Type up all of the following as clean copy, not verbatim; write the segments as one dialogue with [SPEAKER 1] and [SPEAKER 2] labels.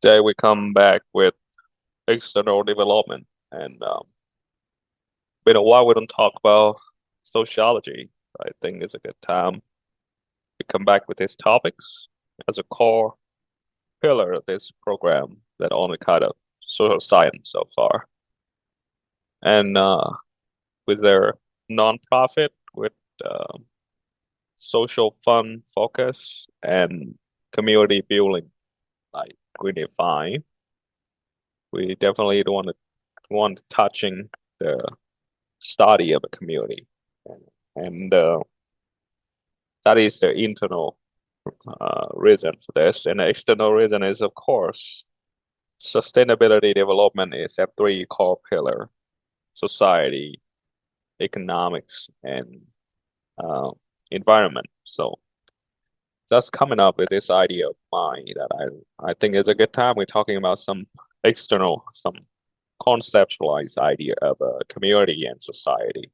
[SPEAKER 1] Today we come back with external development, and been a while we don't talk about sociology. I think it's a good time to come back with these topics as a core pillar of this program that only kind of social science so far. And with their nonprofit, with social fund focus and community building, like greenify, we definitely don't want touching the study of a community, and that is the internal reason for this. And the external reason is, of course, sustainability development is a three core pillar: society, economics, and environment. So that's coming up with this idea of mine that I think is a good time. We're talking about some external, some conceptualized idea of a community and society,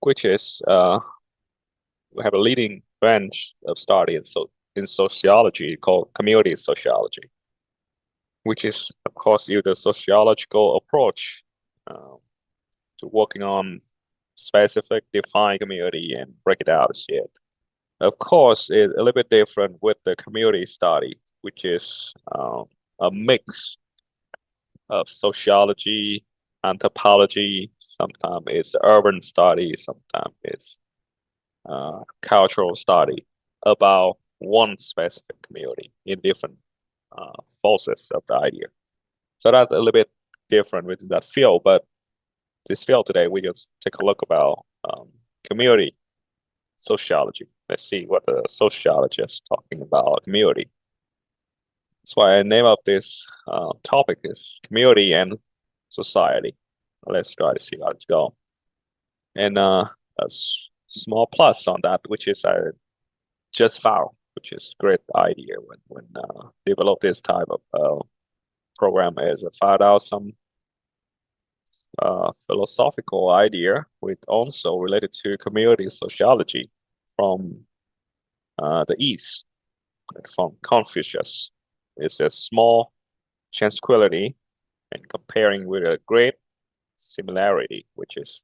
[SPEAKER 1] which is we have a leading branch of study in sociology called community sociology, which is, of course, use the sociological approach to working on specific defined community and break it out as yet. Of course, it's a little bit different with the community study, which is a mix of sociology, anthropology. Sometimes it's urban study, sometimes it's cultural study about one specific community in different phases of the idea. So that's a little bit different with that field, but this field today, we just take a look about community sociology. Let's see what the sociologist is talking about community. That's why I name up this topic is community and society. Let's try to see how it's going. And a small plus on that, which is I just found, which is a great idea when develop this type of program, is I found out some philosophical idea with also related to community sociology from the East, from Confucius. It's a small tranquility and comparing with a great similarity, which is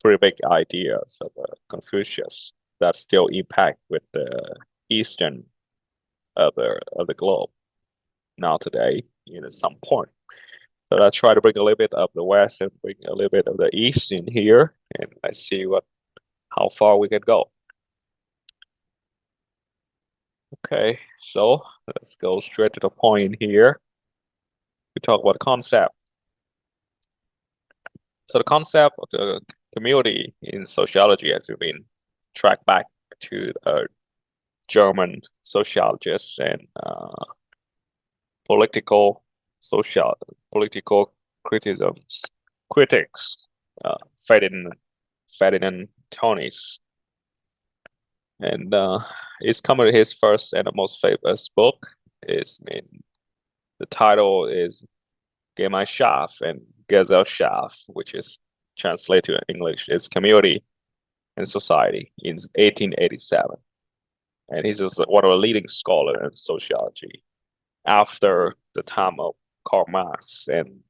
[SPEAKER 1] pretty big ideas of Confucius that still impact with the Eastern of the globe now today at some point. So I try to bring a little bit of the West and bring a little bit of the East in here, and I see how far we can go. Okay, so let's go straight to the point here. We talk about the concept. So the concept of the community in sociology has been tracked back to German sociologists and political critics, Ferdinand Tönnies, and it's coming to his first and the most famous book. The title is Gemeinschaft and Gesellschaft, which is translated to English is Community and Society, in 1887. And he's just one of the leading scholars in sociology after the time of Karl Marx and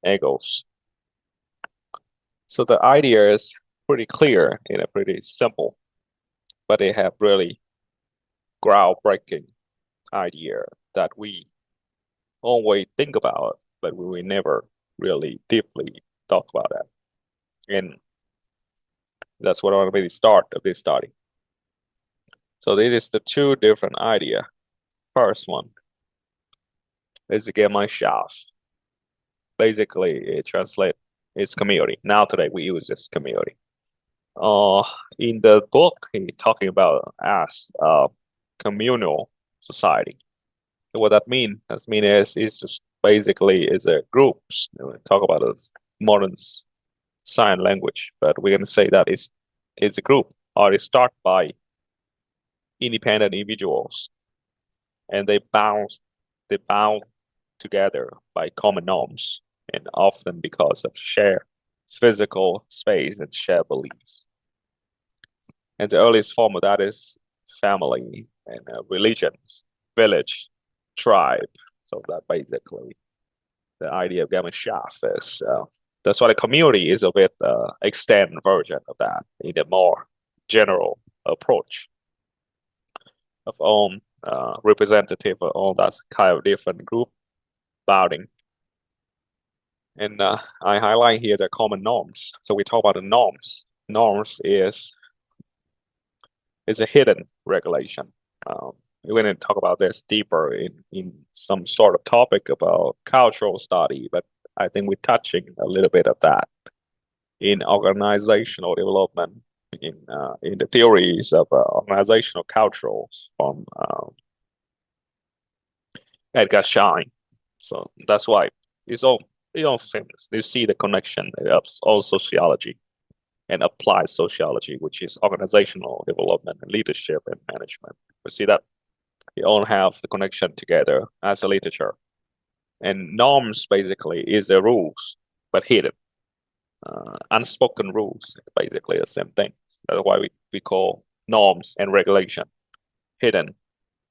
[SPEAKER 1] Engels. So the idea is pretty clear and pretty simple, but they have really groundbreaking idea that we always think about, but we never really deeply talk about that. And that's what I want to be the start of this study. So this is the two different idea. First one is the Gemeinschaft. Basically, it translates it's community. Now today we use this community. In the book, he's talking about as communal society. So what that means? That means it's just basically is a groups. We talk about this modern sign language, but we're gonna say that it's a group, or it start by independent individuals, and they bound together by common norms, and often because of shared physical space and shared beliefs. And the earliest form of that is family and religions, village, tribe. So that basically the idea of Gemeinschaft is. That's why the community is a bit extended version of that in a more general approach of own representative of all that kind of different group bounding. And I highlight here the common norms. So we talk about the norms. Norms is a hidden regulation. We're going to talk about this deeper in some sort of topic about cultural study, but I think we're touching a little bit of that in organizational development, in the theories of organizational cultures from Edgar Schein. So that's why it's all famous. You see the connection of all sociology and applied sociology, which is organizational development and leadership and management. We see that they all have the connection together as a literature. And norms basically is the rules, but hidden. Unspoken rules, basically the same thing. That's why we call norms and regulation hidden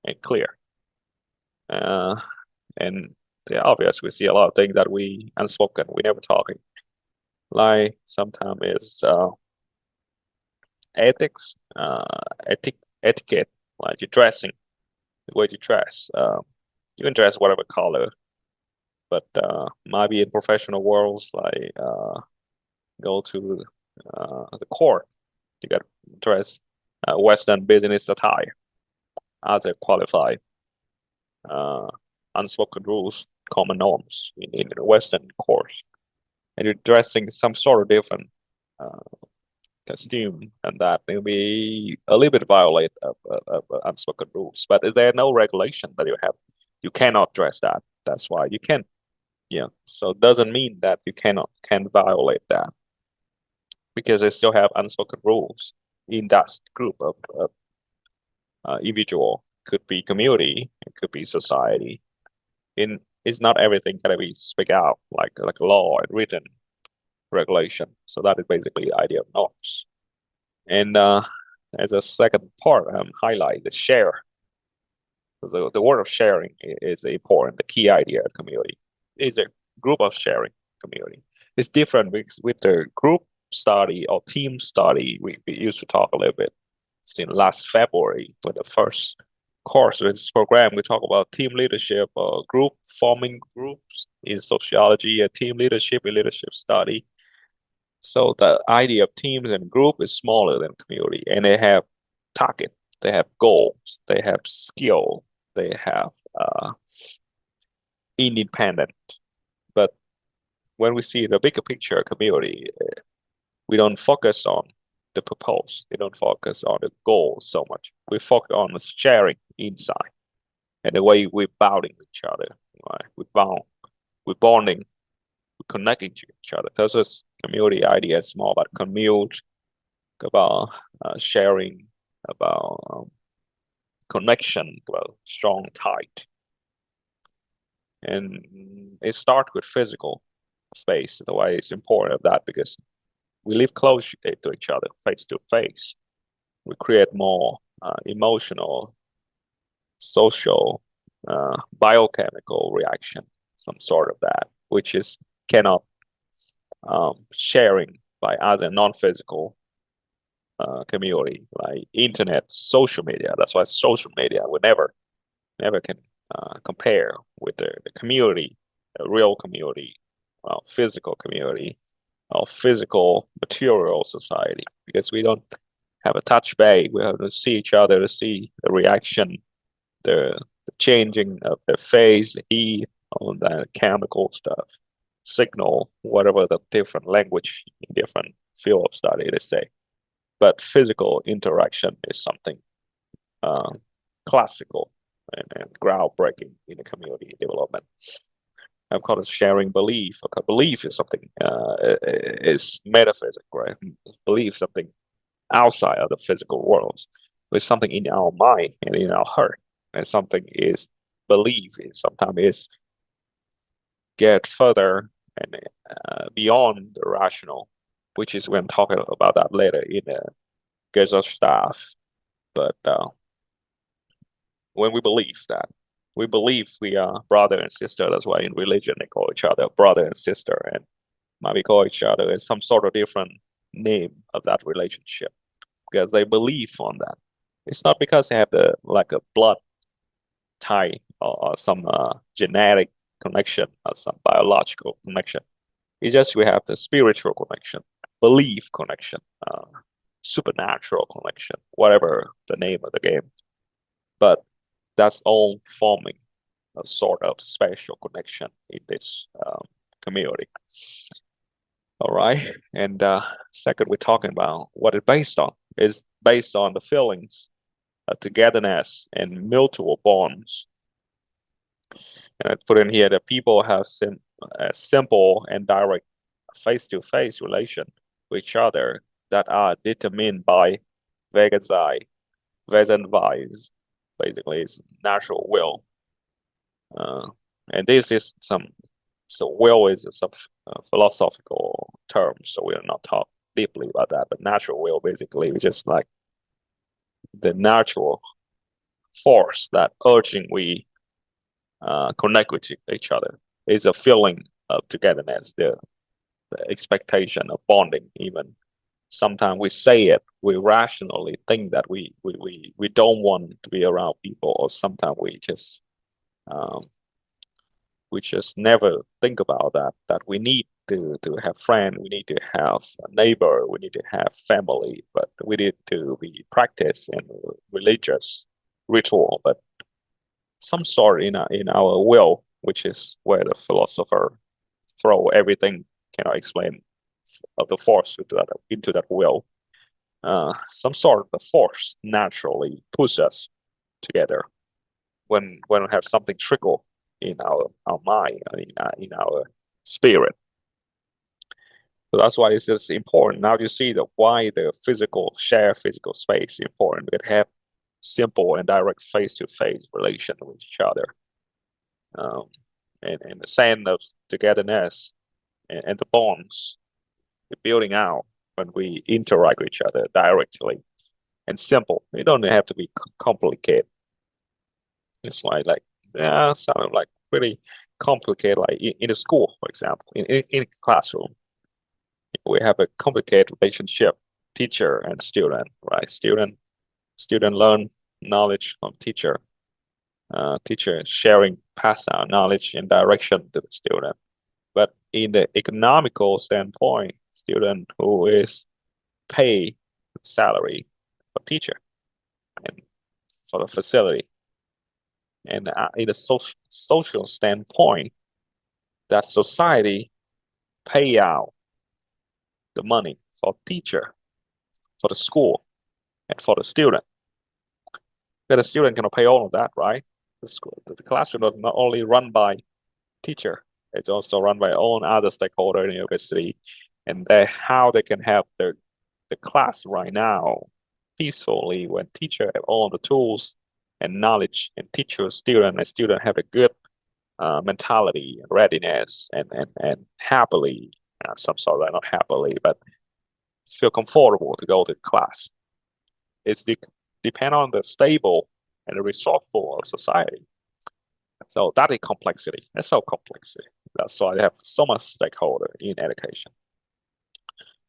[SPEAKER 1] and clear. And yeah, obvious, we see a lot of things that we unspoken, we never talking. Like sometimes it's ethics, etiquette, like your dressing, the way you dress. You can dress whatever color, but maybe in professional worlds, like go to the court, you got to dress Western business attire as a qualified unspoken rules, common norms in the Western course. And you're dressing some sort of different costume, and that may be a little bit violate of unspoken rules. But there no regulation that you cannot dress that. That's why you can. Yeah. So it doesn't mean that you can violate that, because they still have unspoken rules in that group of individual. Could be community, it could be society. It's not everything gotta be speak out like law and written regulation. So that is basically the idea of norms. And as a second part, highlight the share. The word of sharing is important. The key idea of community is a group of sharing community. It's different with the group study or team study. We used to talk a little bit. In last February, with the first course of this program, we talk about team leadership or group forming groups in sociology, a team leadership and leadership study. So the idea of teams and group is smaller than community, and they have target, they have goals, they have skill, they have independent. But when we see the bigger picture community, we don't focus on the purpose. We don't focus on the goal so much. We focus on the sharing inside and the way we're bounding with each other. Right? We're bonding, we're connecting to each other. That's a community idea. It's more about commute, about sharing, about connection, about strong tight. And it starts with physical space. The way it's important of that, because we live close to each other, face to face. We create more emotional, social, biochemical reaction, some sort of that, which is cannot sharing by other non-physical community like internet, social media. That's why social media we never can compare with the community, the real community, physical community, or physical material society, because we don't have a touch base. We have to see each other, to see the reaction, the changing of the phase, the heat, all that chemical stuff, signal, whatever the different language in different field of study they say. But physical interaction is something classical and groundbreaking in the community development. I call it sharing belief. Okay, belief is something is metaphysical, right? Belief something outside of the physical world. It's something in our mind and in our heart, and something is belief. Is sometimes is get further and beyond the rational, which is when talking about that later in the Gesellschaft. But when we believe that we believe we are brother and sister. That's why in religion they call each other brother and sister, and maybe call each other as some sort of different name of that relationship because they believe on that. It's not because they have like a blood tie or some genetic connection or some biological connection. It's just we have the spiritual connection, belief connection, supernatural connection, whatever the name of the game. But that's all forming a sort of special connection in this community. All right. And second, we're talking about what it's based on. It's based on the feelings of togetherness and mutual bonds. And I put in here that people have a simple and direct face-to-face relation with each other that are determined by Wesenweise, basically it's natural will. And this is so will is some philosophical term, so we'll not talk deeply about that, but natural will basically is just like the natural force that urging we connect with each other. Is a feeling of togetherness, the expectation of bonding. Even sometimes we say it, we rationally think that we don't want to be around people, or sometimes we just never think about that we need to have friends, we need to have a neighbor, we need to have family, but we need to be practiced in religious ritual, but some sort in our will, which is where the philosopher throw everything cannot explain of the force into that will. Some sort of the force naturally pushes us together when we have something trickle in our mind, in our spirit. So that's why it's just important. Now you see why the shared physical space is important. We have simple and direct face-to-face relation with each other. And the sense of togetherness and the bonds, the building out when we interact with each other directly and simple. It don't have to be complicated. It's why sound like pretty complicated, like in a school, for example, in a classroom. We have a complicated relationship, teacher and student, right? Student learn knowledge from teacher. Teacher sharing, pass out knowledge and direction to the student. But in the economical standpoint, student who is pay salary for teacher and for the facility. And in a social standpoint, that society pay out the money for teacher, for the school, and for the student. But the student cannot pay all of that, right? The classroom is not only run by teacher, it's also run by all other stakeholders in the university, and how they can have the class right now peacefully when teacher have all the tools and knowledge, and teacher, student, and student have a good mentality and readiness and happily, some sort of not happily, but feel comfortable to go to class. It's depend on the stable and the resourceful of society. So that is complexity. That's so complexity. That's why they have so much stakeholder in education.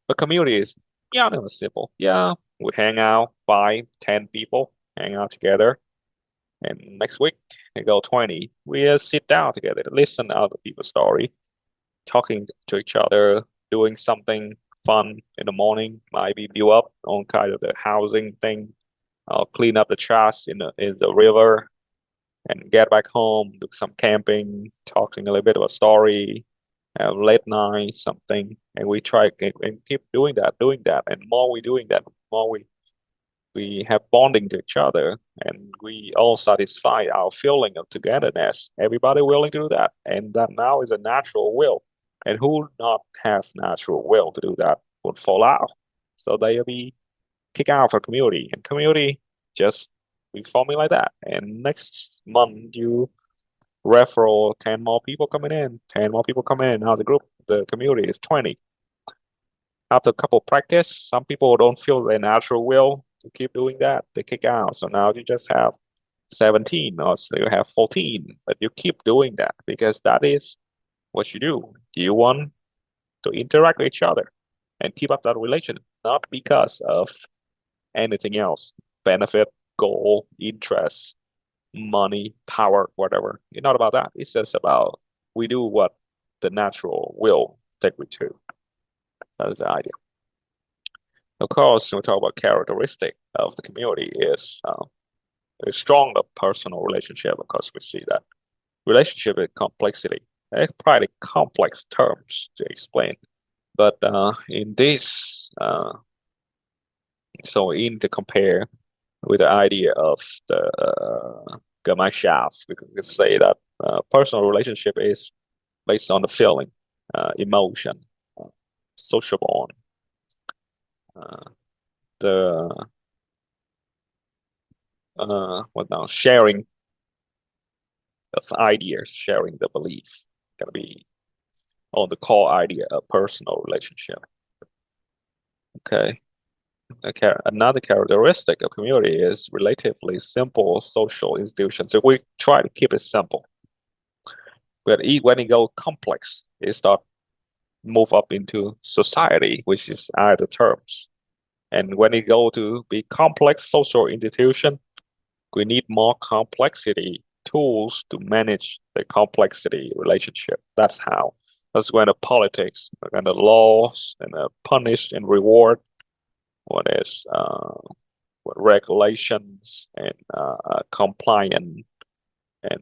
[SPEAKER 1] But community is simple. Yeah, we hang out 5, 10 people, hang out together. And next week we go 20. We sit down together, listen to other people's story, talking to each other, doing something fun in the morning, maybe build up on kind of the housing thing, clean up the trash in the river, and get back home, do some camping, talking a little bit of a story, have late night something, and we try and keep doing that, and more we doing that, more we have bonding to each other, and we all satisfy our feeling of togetherness. Everybody willing to do that, and that now is a natural will. And who not have natural will to do that would fall out. So they'll be kicked out of community, and community just be forming like that. And next month you referral 10 more people coming in, 10 more people coming in. Now the community is 20. After a couple practice, some people don't feel their natural will to keep doing that. They kick out. So now you just have 17 or so you have 14, but you keep doing that because that is what you do. You want to interact with each other and keep up that relation, not because of anything else, benefit, goal, interest, money, power, whatever. It's not about that. It's just about we do what the natural will take we to. That is the idea. Of course, when we talk about characteristic of the community is a strong personal relationship. Of course, we see that relationship is complexity. It's probably complex terms to explain, but in this, so in to compare with the idea of the Gemeinschaft, we could say that personal relationship is based on the feeling, emotion, social bond, the what now? Sharing of ideas, sharing the belief, gonna be on the core idea of personal relationship. Okay. Another characteristic of community is relatively simple social institutions. So we try to keep it simple. But when it goes complex, it start move up into society, which is other terms. And when it go to be complex social institution, we need more complexity tools to manage the complexity relationship. That's how. That's when the politics and the laws and the punish and reward, what is what regulations and compliance and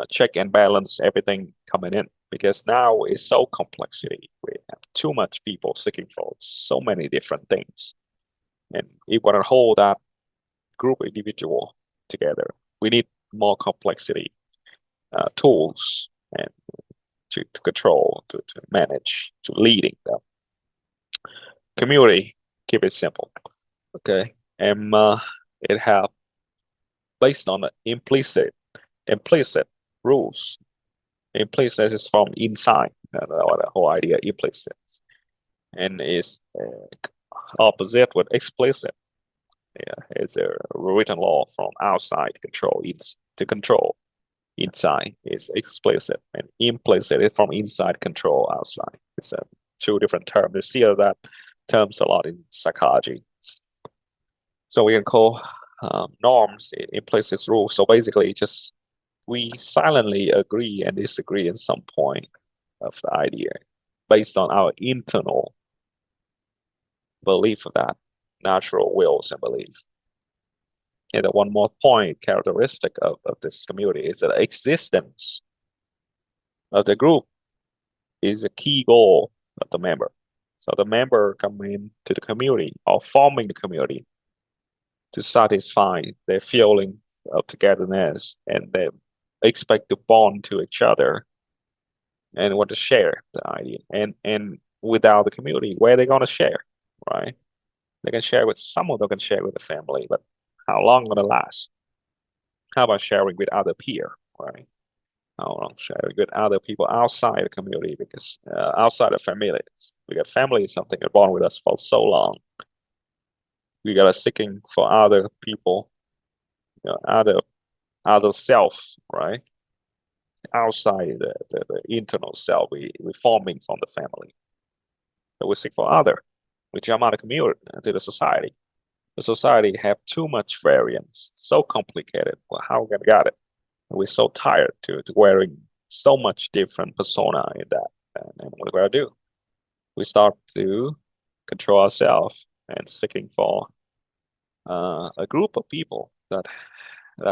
[SPEAKER 1] check and balance everything coming in, because now it's so complexity. We have too much people seeking for so many different things, and if we want to hold that group individual together, we need more complexity tools and to control, to manage, to leading them. Community, keep it simple. Okay, and it have based on the implicit rules. Implicit is from inside, the whole idea implicit, and is opposite with explicit. Yeah, it's a written law from outside control. It's to control. Inside is explicit, and implicit is from inside control outside. It's two different terms. You see that terms a lot in psychology. So we can call norms implicit rules. So basically, just we silently agree and disagree in some point of the idea based on our internal belief of that natural wills and beliefs. And one more point characteristic of this community is that existence of the group is a key goal of the member. So the member coming into the community or forming the community to satisfy their feeling of togetherness, and they expect to bond to each other and want to share the idea. And without the community, where are they going to share, right? They can share with someone, they can share with the family, but how long will it last? How about sharing with other peer, right? How long sharing with other people outside the community? Because outside the family, because family is something that bond with us for so long. We gotta seeking for other people, other self, right? Outside the internal self, we forming from the family. So we seek for other. We jump out of community to the society. The society have too much variance, so complicated. Well, how we gonna get it? We're so tired to wearing so much different persona in that. And what do we gotta do? We start to control ourselves and seeking for a group of people that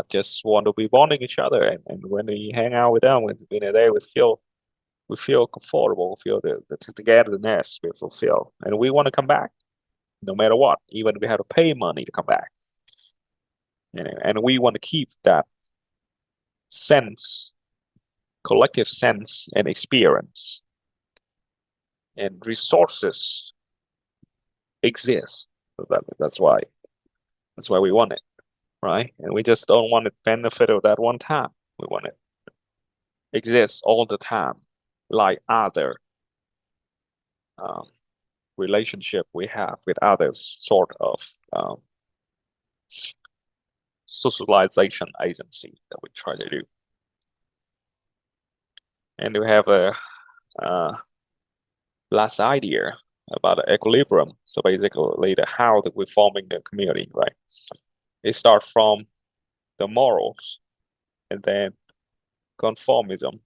[SPEAKER 1] just want to be bonding each other, and when we hang out with them in a day, we feel comfortable, we feel the togetherness, we fulfill, and we want to come back no matter what, even if we have to pay money to come back. And we want to keep that sense, collective sense and experience, and resources exist. So that's why we want it, right? And we just don't want the benefit of that one time. We want it exists all the time, like other relationship we have with others, sort of socialization agency that we try to do. And we have a last idea about equilibrium. So basically, how that we're forming the community, right? It starts from the morals, and then conformism,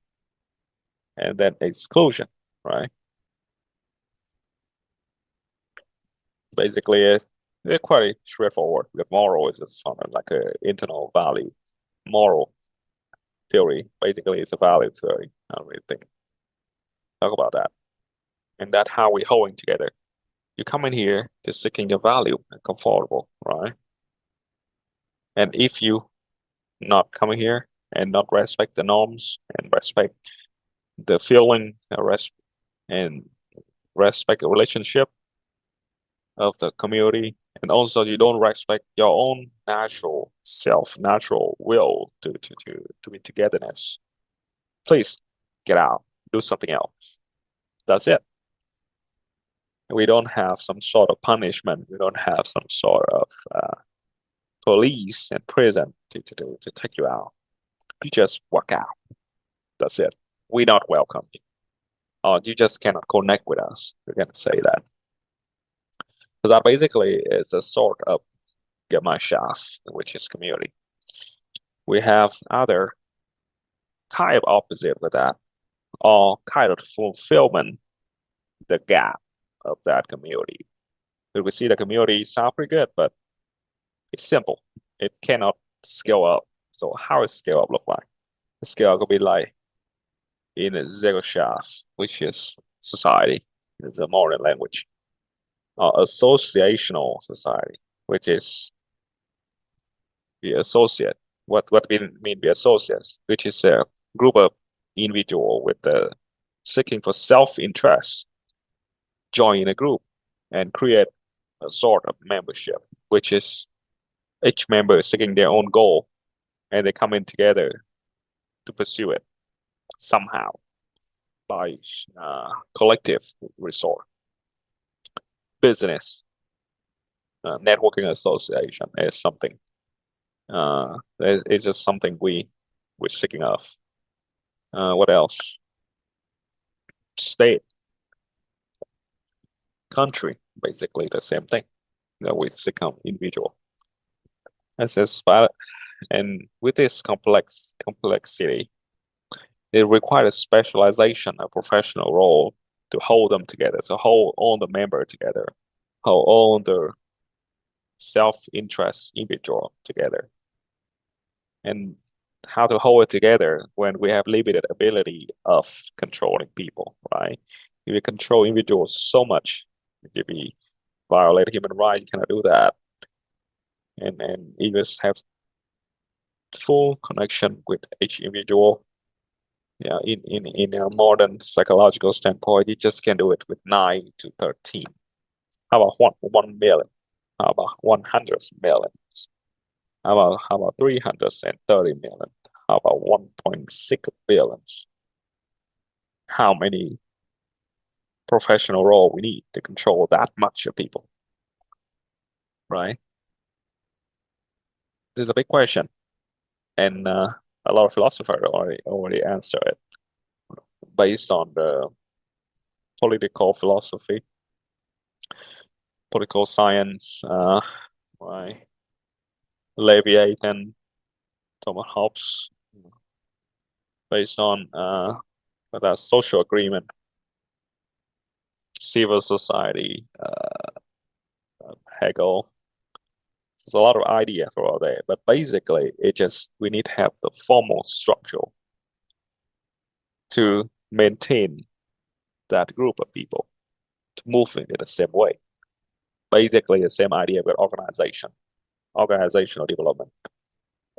[SPEAKER 1] and then exclusion, right? Basically, they're quite straightforward. The moral is just sort of like an internal value. Moral theory, basically, it's a value theory. I don't really think. Talk about that. And that's how we're holding together. You come in here just seeking your value and comfortable, right? And if you not coming here and not respect the norms and respect the feeling and respect the relationship of the community, and also you don't respect your own natural self, natural will to be togetherness, please get out, do something else. That's it. We don't have some sort of punishment. We don't have some sort of police and prison to take you out. You just walk out. That's it. We're not welcome. Or you just cannot connect with us. We're gonna say that. So that basically is a sort of Gemeinschaft, which is community. We have other kind of opposite with that, or kind of fulfillment, the gap of that community. So we see the community sound pretty good, but it's simple. It cannot scale up. So how does scale up look like? The scale could be like in a Gesellschaft, which is society, it's a modern language, or associational society, which is the associate. What we mean by associates, which is a group of individual with the seeking for self-interest, join a group and create a sort of membership, which is each member seeking their own goal, and they come in together to pursue it somehow by collective resort. Business, networking association is something. It's just something we're seeking of. What else? State, country, basically the same thing. That we seek individual. And with this complexity, it requires specialization, a professional role to hold them together, so hold all the member together, hold all the self-interest individual together. And how to hold it together when we have limited ability of controlling people, right? If you control individuals so much, if you violate human rights, you cannot do that. And you just have full connection with each individual. Yeah, in a modern psychological standpoint, you just can't do it with 9 to 13. How about 1 million? How about 100 million? How about 330 million? How about 1.6 billion? How many professional role we need to control that much of people, right? This is a big question, and a lot of philosophers already answer it based on the political philosophy, political science, right? Leviathan, Thomas Hobbes, based on that social agreement, civil society, Hegel. There's a lot of ideas for all there, but basically, we need to have the formal structure to maintain that group of people to move in the same way. Basically, the same idea with organizational development.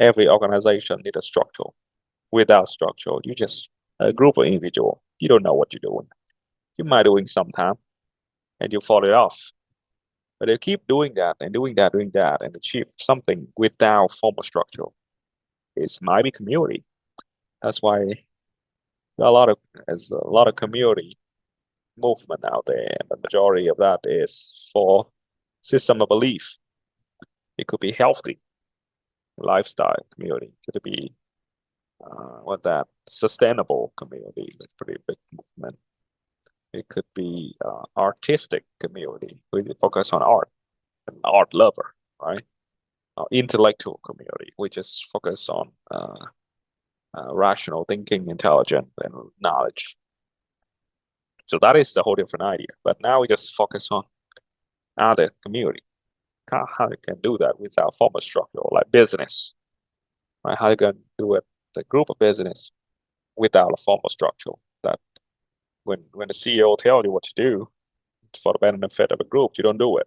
[SPEAKER 1] Every organization needs a structure. Without structure, you just a group of individuals. You don't know what you're doing. You might doing sometime, and you fall it off. But they keep doing that and doing that and achieve something without formal structure. It might be community. That's why there's a lot of community movement out there, and the majority of that is for system of belief. It could be healthy. lifestyle community. Could it be sustainable community? That's pretty big movement. It could be artistic community. We focus on art, an art lover, right? Intellectual community, we just focus on rational thinking, intelligence, and knowledge. So that is the whole different idea. But now we just focus on other community. How you can do that without formal structure, like business, right? How you can do it, the group of business, without a formal structure. That when the CEO tells you what to do for the benefit of the group, you don't do it,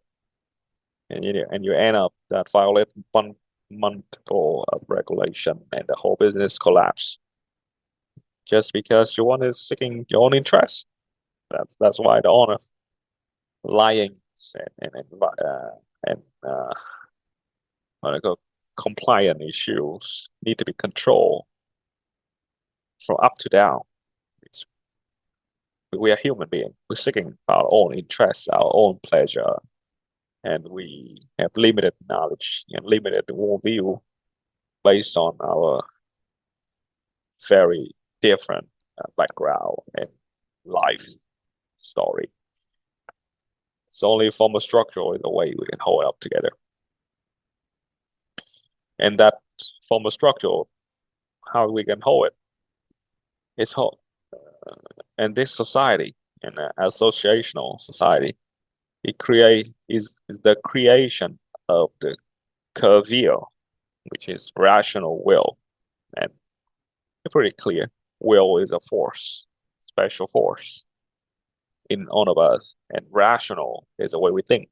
[SPEAKER 1] and you end up that violate one month or of regulation, and the whole business collapse just because you is seeking your own interest. That's why the owner lying and compliant issues need to be controlled from up to down. We are human beings. We're seeking our own interests, our own pleasure, and we have limited knowledge and limited worldview based on our very different background and life story. It's only formal structure is the way we can hold up together. And that formal structure, how we can hold it, is hold. And this society, an associational society, is the creation of the will, which is rational will. And it's pretty clear, will is a force, special force in all of us, and rational is the way we think.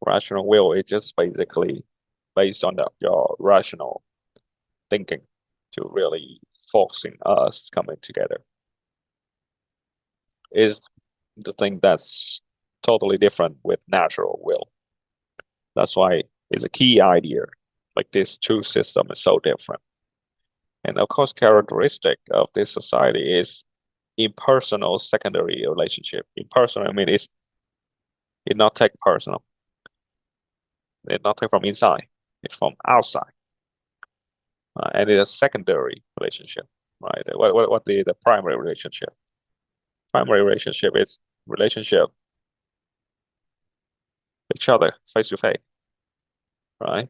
[SPEAKER 1] Rational will is just basically based on your rational thinking to really forcing us coming together. Is the thing that's totally different with natural will. That's why it's a key idea. Like this two system is so different. And of course, characteristic of this society is impersonal secondary relationship. Impersonal, I mean, it not take personal. It not take from inside. It's from outside. And it's a secondary relationship, right? What the primary relationship? Primary relationship is relationship each other face to face, right?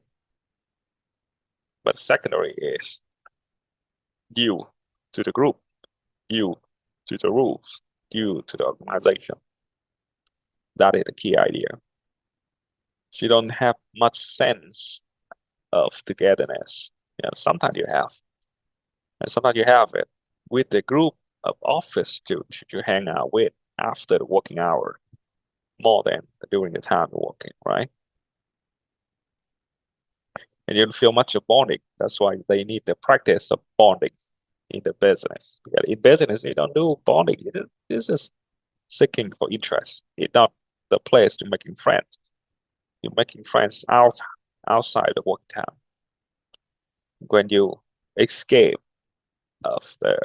[SPEAKER 1] But secondary is you to the group, you to the rules, you to the organization. That is the key idea. You don't have much sense of togetherness. Sometimes you have, and sometimes you have it with the group of office students you hang out with after the working hour, more than during the time of working, right? And you don't feel much of bonding. That's why they need the practice of bonding in the business. Because in business, you don't do bonding. It's just seeking for interest. It's not the place to making friends. You're making friends outside the work time. When you escape of the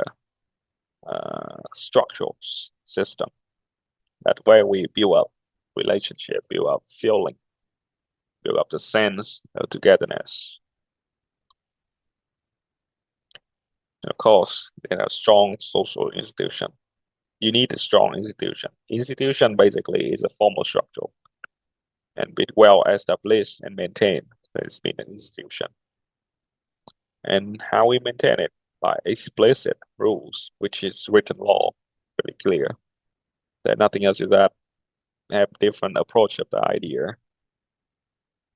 [SPEAKER 1] structural system, that's where we build up relationship, build up feeling, build up the sense of togetherness. And of course, they have strong social institution. You need a strong institution. Institution basically is a formal structure and be well established and maintained. So it's been an institution. And how we maintain it? By explicit rules, which is written law, pretty clear. That nothing else is that have different approach of the idea.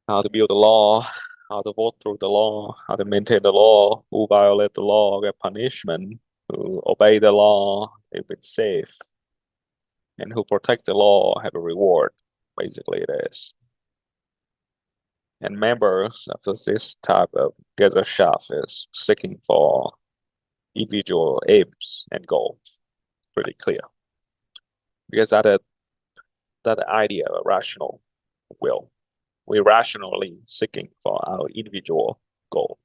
[SPEAKER 1] How to build the law, how to vote through the law, how to maintain the law, who violate the law get punishment, who obey the law if it's safe, and who protect the law have a reward. Basically, it is. And members of this type of Gesellschaft is seeking for individual aims and goals. Pretty clear. Because that idea of rational will. We're rationally seeking for our individual goals.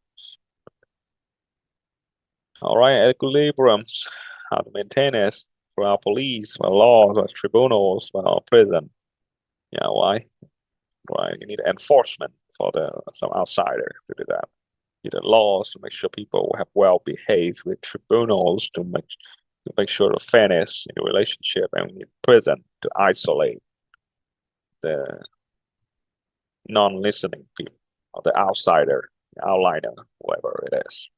[SPEAKER 1] All right, equilibriums, how to maintain it for our police, for laws, for tribunals, for our prison. Yeah, why? Right, you need enforcement for some outsider to do that. Either laws to make sure people have well behaved, with tribunals to make sure the fairness in the relationship, and we need prison to isolate the non-listening people, or the outsider, the outliner, whoever it is.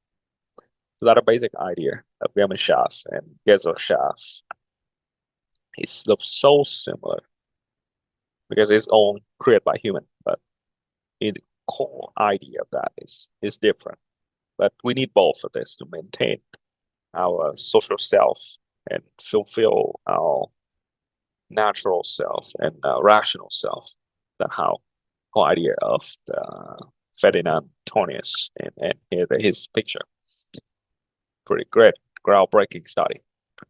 [SPEAKER 1] So that's a basic idea of Gemeinschaft and Gesellschaft. It looks so similar because it's all created by human, but the core idea of that is different. But we need both of this to maintain our social self and fulfill our natural self and rational self. That's how whole idea of the Ferdinand Tönnies and his picture. Pretty great, groundbreaking study.